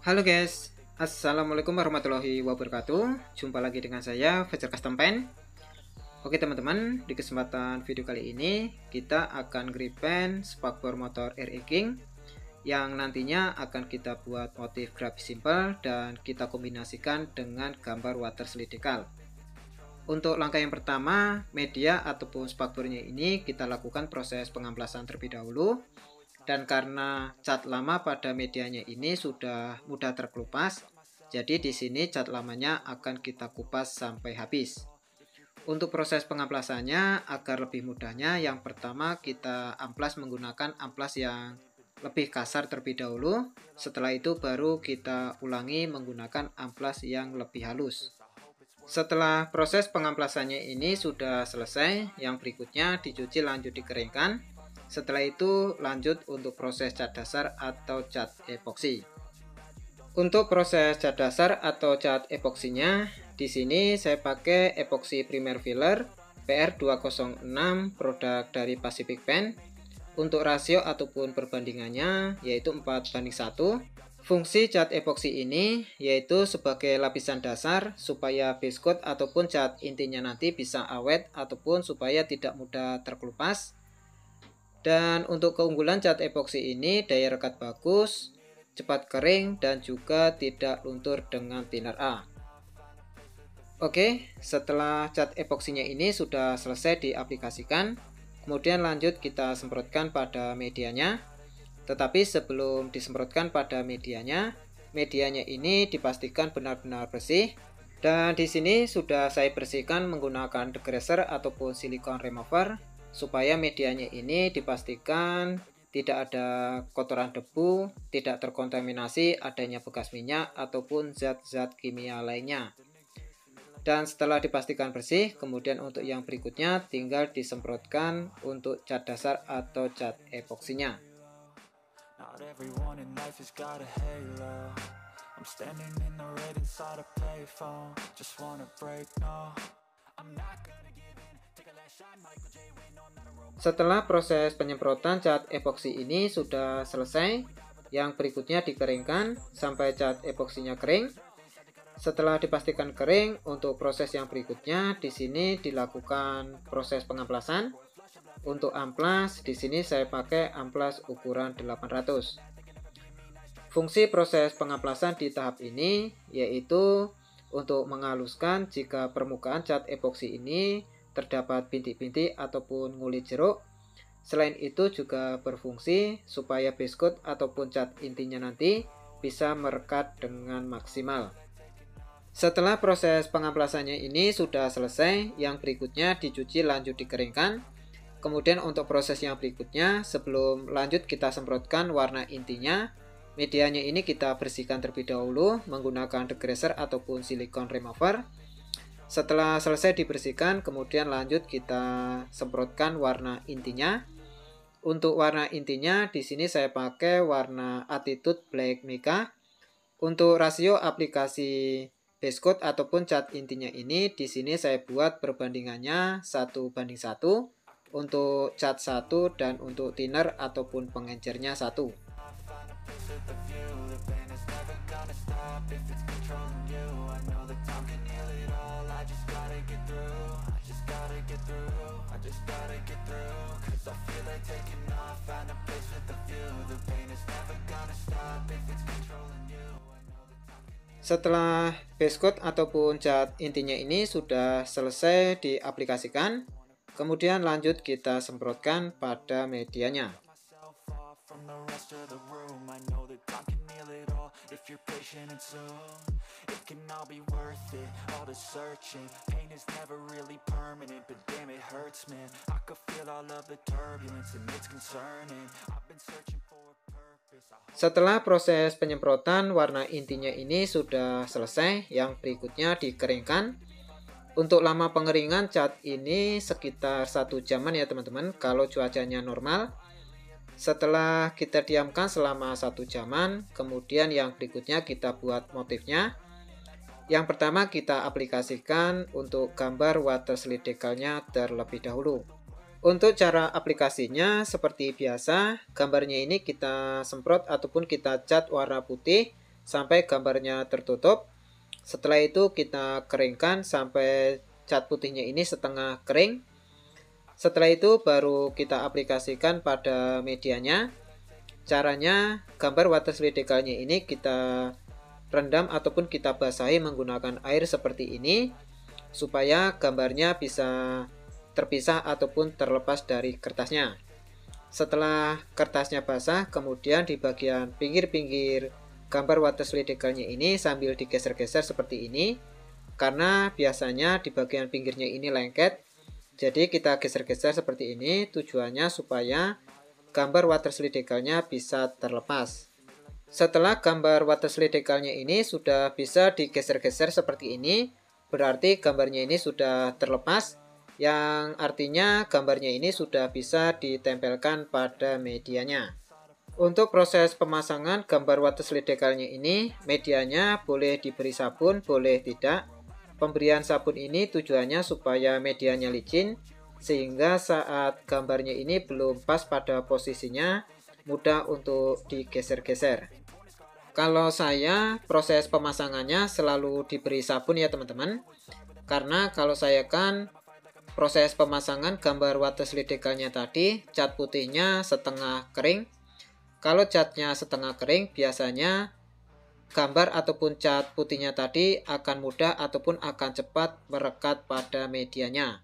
Halo guys, Assalamualaikum warahmatullahi wabarakatuh. Jumpa lagi dengan saya Fajar Custom Paint. Oke teman-teman, di kesempatan video kali ini kita akan nge-repaint spakbor motor RE King yang nantinya akan kita buat motif grafis simple dan kita kombinasikan dengan gambar water slide decal. Untuk langkah yang pertama, media ataupun spakbornya ini kita lakukan proses pengamplasan terlebih dahulu. Dan karena cat lama pada medianya ini sudah mudah terkelupas, jadi di sini cat lamanya akan kita kupas sampai habis. Untuk proses pengamplasannya agar lebih mudahnya, yang pertama kita amplas menggunakan amplas yang lebih kasar terlebih dahulu. Setelah itu baru kita ulangi menggunakan amplas yang lebih halus. Setelah proses pengamplasannya ini sudah selesai, yang berikutnya dicuci lanjut dikeringkan. Setelah itu lanjut untuk proses cat dasar atau cat epoksi. Untuk proses cat dasar atau cat epoksinya, di sini saya pakai epoksi primer filler PR206 produk dari Pacific Paint. Untuk rasio ataupun perbandingannya yaitu 4:1. Fungsi cat epoksi ini yaitu sebagai lapisan dasar supaya base coat ataupun cat intinya nanti bisa awet ataupun supaya tidak mudah terkelupas. Dan untuk keunggulan cat epoksi ini daya rekat bagus, cepat kering, dan juga tidak luntur dengan thinner A. Oke, setelah cat epoksinya ini sudah selesai diaplikasikan, kemudian lanjut kita semprotkan pada medianya. Tetapi sebelum disemprotkan pada medianya ini dipastikan benar-benar bersih. Dan di sini sudah saya bersihkan menggunakan degreaser ataupun silikon remover supaya medianya ini dipastikan tidak ada kotoran debu, tidak terkontaminasi adanya bekas minyak ataupun zat-zat kimia lainnya. Dan setelah dipastikan bersih, kemudian untuk yang berikutnya tinggal disemprotkan untuk cat dasar atau cat epoksinya. Setelah proses penyemprotan cat epoksi ini sudah selesai, yang berikutnya dikeringkan sampai cat epoksinya kering. Setelah dipastikan kering, untuk proses yang berikutnya di sini dilakukan proses pengamplasan. Untuk amplas di sini saya pakai amplas ukuran 800. Fungsi proses pengamplasan di tahap ini yaitu untuk menghaluskan jika permukaan cat epoksi ini terdapat bintik-bintik ataupun ngulit jeruk. Selain itu juga berfungsi supaya base coat ataupun cat intinya nanti bisa merekat dengan maksimal. Setelah proses pengamplasannya ini sudah selesai, yang berikutnya dicuci lanjut dikeringkan. Kemudian untuk proses yang berikutnya, sebelum lanjut kita semprotkan warna intinya, medianya ini kita bersihkan terlebih dahulu menggunakan degreaser ataupun silikon remover. Setelah selesai dibersihkan, kemudian lanjut kita semprotkan warna intinya. Untuk warna intinya di sini saya pakai warna Attitude Black Mica. Untuk rasio aplikasi base coat ataupun cat intinya ini di sini saya buat perbandingannya 1:1 untuk cat 1 dan untuk thinner ataupun pengencernya 1. Setelah base coat ataupun cat intinya ini sudah selesai diaplikasikan, kemudian lanjut kita semprotkan pada medianya. Setelah proses penyemprotan warna intinya ini sudah selesai, yang berikutnya dikeringkan. Untuk lama pengeringan cat ini sekitar 1 jaman ya teman-teman kalau cuacanya normal. Setelah kita diamkan selama 1 jaman, kemudian yang berikutnya kita buat motifnya. Yang pertama kita aplikasikan untuk gambar water slide decalnya terlebih dahulu. Untuk cara aplikasinya seperti biasa, gambarnya ini kita semprot ataupun kita cat warna putih sampai gambarnya tertutup. Setelah itu kita keringkan sampai cat putihnya ini setengah kering. Setelah itu baru kita aplikasikan pada medianya. Caranya, gambar waterslide decalnya ini kita rendam ataupun kita basahi menggunakan air seperti ini, supaya gambarnya bisa terpisah ataupun terlepas dari kertasnya. Setelah kertasnya basah, kemudian di bagian pinggir-pinggir gambar waterslide decalnya ini sambil digeser-geser seperti ini, karena biasanya di bagian pinggirnya ini lengket. Jadi kita geser-geser seperti ini, tujuannya supaya gambar waterslide decalnya bisa terlepas. Setelah gambar waterslide decalnya ini sudah bisa digeser-geser seperti ini, berarti gambarnya ini sudah terlepas, yang artinya gambarnya ini sudah bisa ditempelkan pada medianya. Untuk proses pemasangan gambar waterslide decalnya ini, medianya boleh diberi sabun, boleh tidak. Pemberian sabun ini tujuannya supaya medianya licin, sehingga saat gambarnya ini belum pas pada posisinya, mudah untuk digeser-geser. Kalau saya, proses pemasangannya selalu diberi sabun ya teman-teman, karena kalau saya kan proses pemasangan gambar waterslide decalnya tadi, cat putihnya setengah kering. Kalau catnya setengah kering, biasanya gambar ataupun cat putihnya tadi akan mudah ataupun akan cepat merekat pada medianya.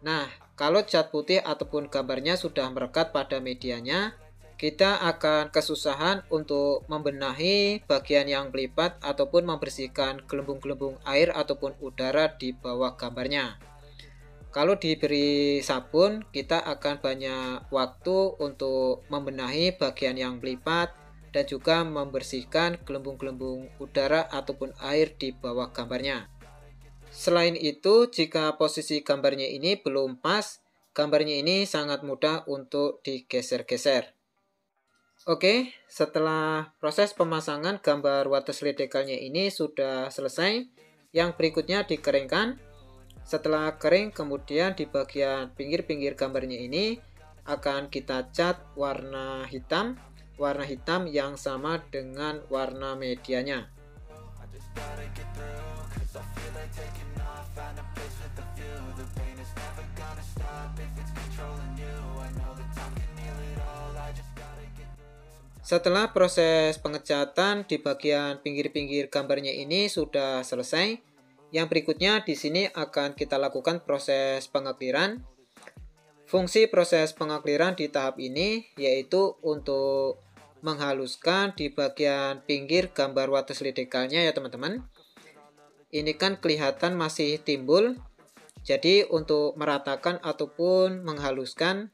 Nah, kalau cat putih ataupun gambarnya sudah merekat pada medianya, kita akan kesusahan untuk membenahi bagian yang melipat ataupun membersihkan gelembung-gelembung air ataupun udara di bawah gambarnya. Kalau diberi sabun, kita akan banyak waktu untuk membenahi bagian yang melipat dan juga membersihkan gelembung-gelembung udara ataupun air di bawah gambarnya. Selain itu, jika posisi gambarnya ini belum pas, gambarnya ini sangat mudah untuk digeser-geser. Oke, setelah proses pemasangan gambar waterslide decalnya ini sudah selesai, yang berikutnya dikeringkan. Setelah kering, kemudian di bagian pinggir-pinggir gambarnya ini akan kita cat warna hitam yang sama dengan warna medianya. Setelah proses pengecatan di bagian pinggir-pinggir gambarnya ini sudah selesai, yang berikutnya di sini akan kita lakukan proses pengekliran. Fungsi proses pengekliran di tahap ini yaitu untuk menghaluskan di bagian pinggir gambar waterslide decalnya ya teman-teman. Ini kan kelihatan masih timbul. Jadi untuk meratakan ataupun menghaluskan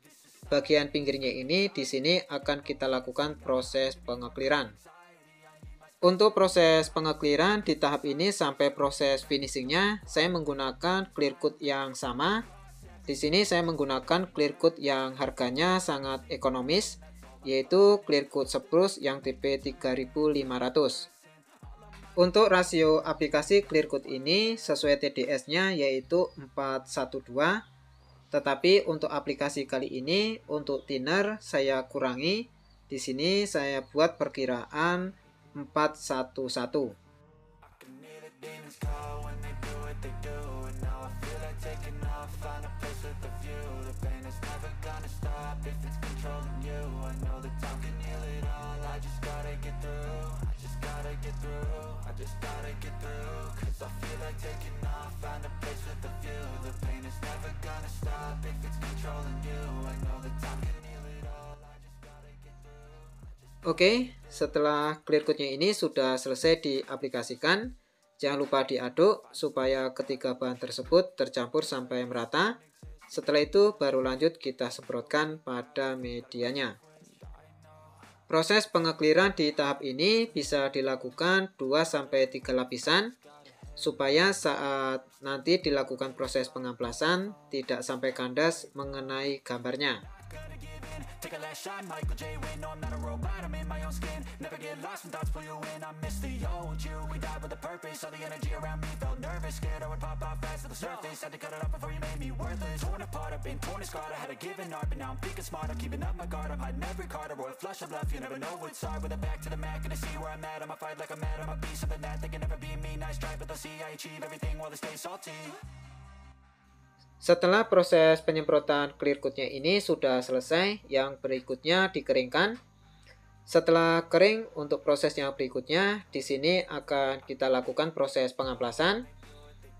bagian pinggirnya ini, di sini akan kita lakukan proses pengekliran. Untuk proses pengekliran di tahap ini sampai proses finishingnya, saya menggunakan clear coat yang sama. Di sini saya menggunakan clear coat yang harganya sangat ekonomis, yaitu clear coat spruce yang tipe 3500. Untuk rasio aplikasi clear coat ini sesuai TDS-nya yaitu 4:1:2. Tetapi untuk aplikasi kali ini untuk thinner saya kurangi. Di sini saya buat perkiraan 4:1:1. Oke, setelah clear coatnya ini sudah selesai diaplikasikan, jangan lupa diaduk supaya ketiga bahan tersebut tercampur sampai merata. Setelah itu baru lanjut kita semprotkan pada medianya. Proses pengekliran di tahap ini bisa dilakukan 2-3 lapisan supaya saat nanti dilakukan proses pengamplasan tidak sampai kandas mengenai gambarnya. take a last shot, Michael J. Win. No, I'm not a robot, I'm in my own skin. Never get lost when thoughts pull you in. I miss the old you, we died with a purpose. All the energy around me felt nervous, scared I would pop off fast to the surface. Had to cut it off before you made me worthless. Torn apart, I've been torn and scarred. I had a given art, but now I'm thinking smart. I'm keeping up my guard, I'm hiding every card. A royal flush of bluff, you never know what's hard. With a back to the mat, gonna see where I'm at. I'ma fight like I'm mad, I'ma be something that they can never be me. Nice try, but they'll see I achieve everything while they stay salty. Setelah proses penyemprotan clear coat-nya ini sudah selesai, yang berikutnya dikeringkan. Setelah kering, untuk proses yang berikutnya, di sini akan kita lakukan proses pengamplasan,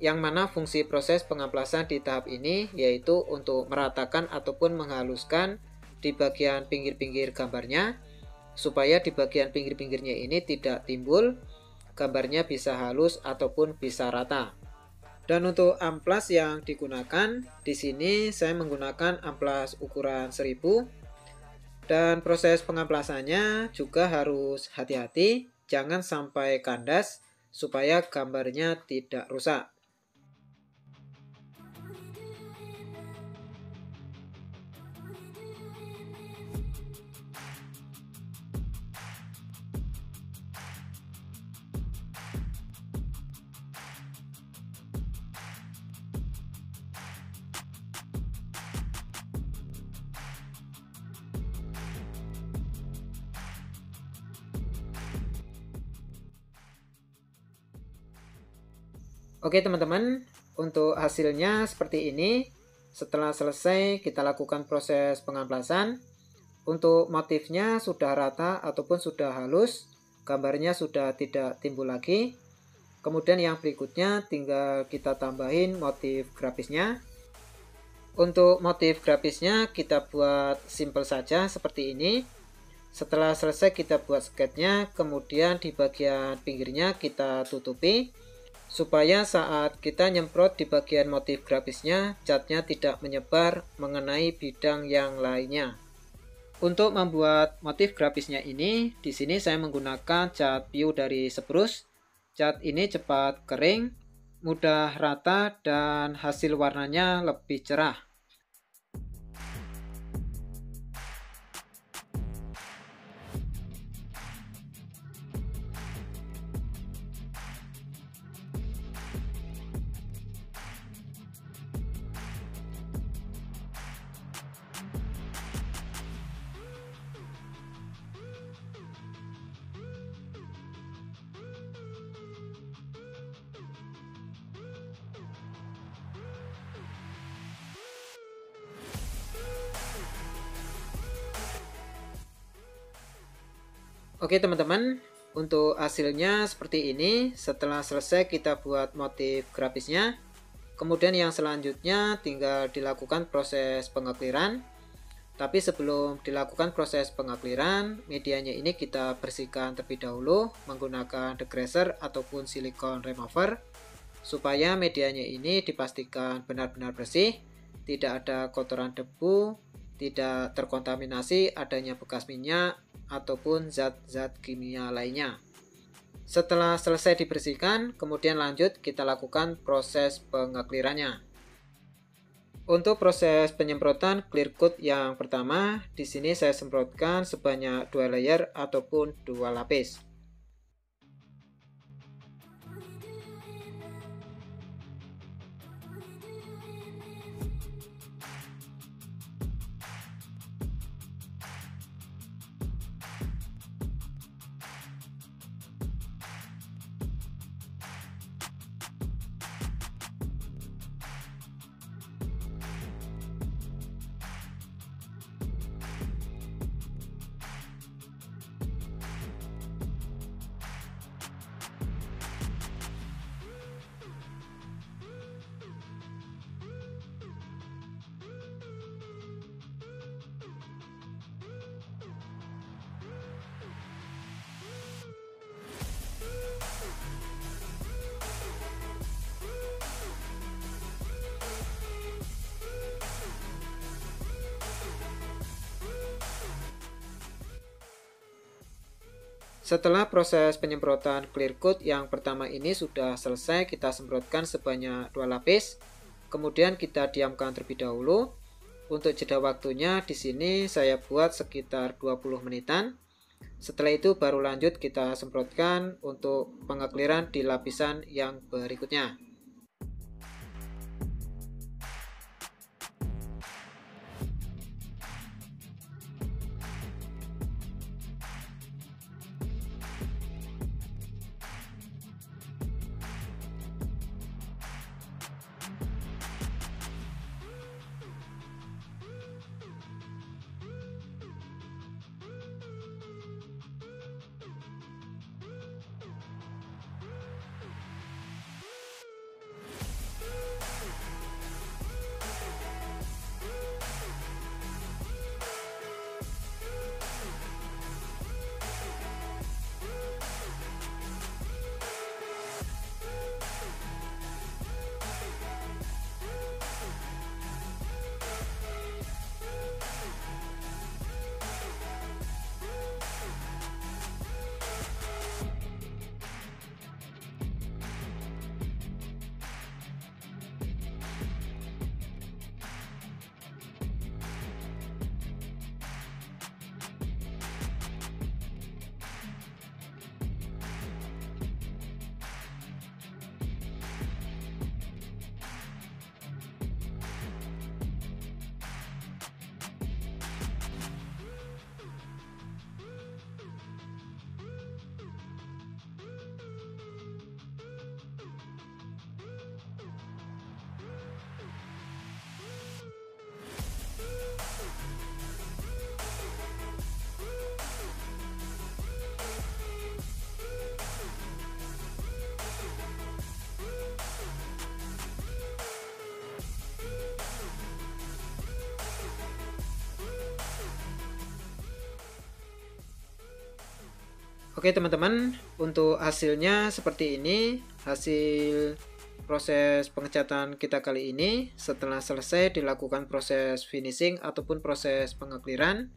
yang mana fungsi proses pengamplasan di tahap ini yaitu untuk meratakan ataupun menghaluskan di bagian pinggir-pinggir gambarnya, supaya di bagian pinggir-pinggirnya ini tidak timbul, gambarnya bisa halus ataupun bisa rata. Dan untuk amplas yang digunakan, di sini saya menggunakan amplas ukuran 1000. Dan proses pengamplasannya juga harus hati-hati, jangan sampai kandas supaya gambarnya tidak rusak. Oke teman-teman, untuk hasilnya seperti ini. Setelah selesai kita lakukan proses pengamplasan. Untuk motifnya sudah rata ataupun sudah halus, gambarnya sudah tidak timbul lagi. Kemudian yang berikutnya tinggal kita tambahin motif grafisnya. Untuk motif grafisnya kita buat simple saja seperti ini. Setelah selesai kita buat sketnya, kemudian di bagian pinggirnya kita tutupi, supaya saat kita nyemprot di bagian motif grafisnya, catnya tidak menyebar mengenai bidang yang lainnya. Untuk membuat motif grafisnya ini, di sini saya menggunakan cat Piu dari Spruce. Cat ini cepat kering, mudah rata, dan hasil warnanya lebih cerah. Oke teman-teman, untuk hasilnya seperti ini. Setelah selesai kita buat motif grafisnya, kemudian yang selanjutnya tinggal dilakukan proses pengekliran. Tapi sebelum dilakukan proses pengekliran, medianya ini kita bersihkan terlebih dahulu menggunakan degreaser ataupun silikon remover, supaya medianya ini dipastikan benar-benar bersih, tidak ada kotoran debu, tidak terkontaminasi adanya bekas minyak ataupun zat-zat kimia lainnya. Setelah selesai dibersihkan, kemudian lanjut kita lakukan proses pengeklirannya. Untuk proses penyemprotan clear coat yang pertama, di sini saya semprotkan sebanyak 2 layer ataupun 2 lapis. Setelah proses penyemprotan clear coat yang pertama ini sudah selesai, kita semprotkan sebanyak 2 lapis. Kemudian kita diamkan terlebih dahulu. untuk jeda waktunya di sini saya buat sekitar 20 menitan. Setelah itu baru lanjut kita semprotkan untuk pengekliran di lapisan yang berikutnya. Oke teman-teman, untuk hasilnya seperti ini, hasil proses pengecatan kita kali ini setelah selesai dilakukan proses finishing ataupun proses pengekliran.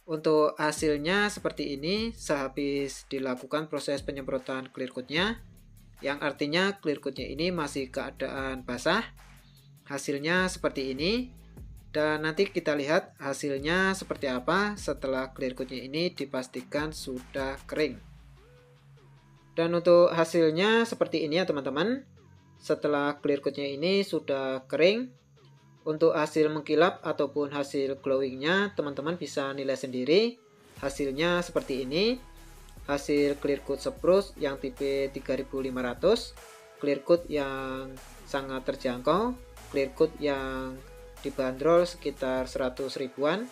Untuk hasilnya seperti ini sehabis dilakukan proses penyemprotan clear coatnya, yang artinya clear coatnya ini masih keadaan basah. Hasilnya seperti ini. Dan nanti kita lihat hasilnya seperti apa setelah clear coatnya ini dipastikan sudah kering. Dan untuk hasilnya seperti ini ya teman-teman. Setelah clear coatnya ini sudah kering, untuk hasil mengkilap ataupun hasil glowingnya teman-teman bisa nilai sendiri. Hasilnya seperti ini. Hasil clear coat spruce yang tipe 3500, clear coat yang sangat terjangkau, clear coat yang dibanderol sekitar 100 ribuan,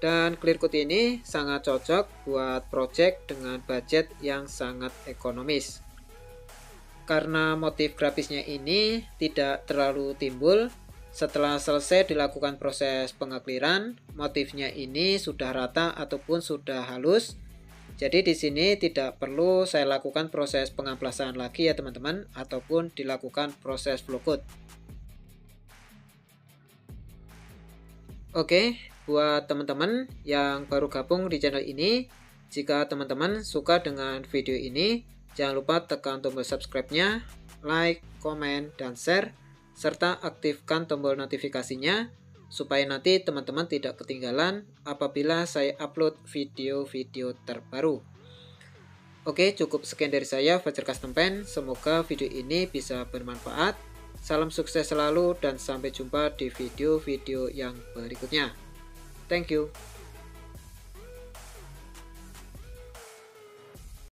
dan clear coat ini sangat cocok buat project dengan budget yang sangat ekonomis karena motif grafisnya ini tidak terlalu timbul. Setelah selesai dilakukan proses pengekliran, motifnya ini sudah rata ataupun sudah halus, jadi di sini tidak perlu saya lakukan proses pengamplasan lagi ya teman-teman, ataupun dilakukan proses flow coat. Oke, buat teman-teman yang baru gabung di channel ini, jika teman-teman suka dengan video ini, jangan lupa tekan tombol subscribe-nya, like, komen, dan share, serta aktifkan tombol notifikasinya, supaya nanti teman-teman tidak ketinggalan apabila saya upload video-video terbaru. Oke, cukup sekian dari saya, Fajar Custom Paint. Semoga video ini bisa bermanfaat. Salam sukses selalu dan sampai jumpa di video-video yang berikutnya. Thank you.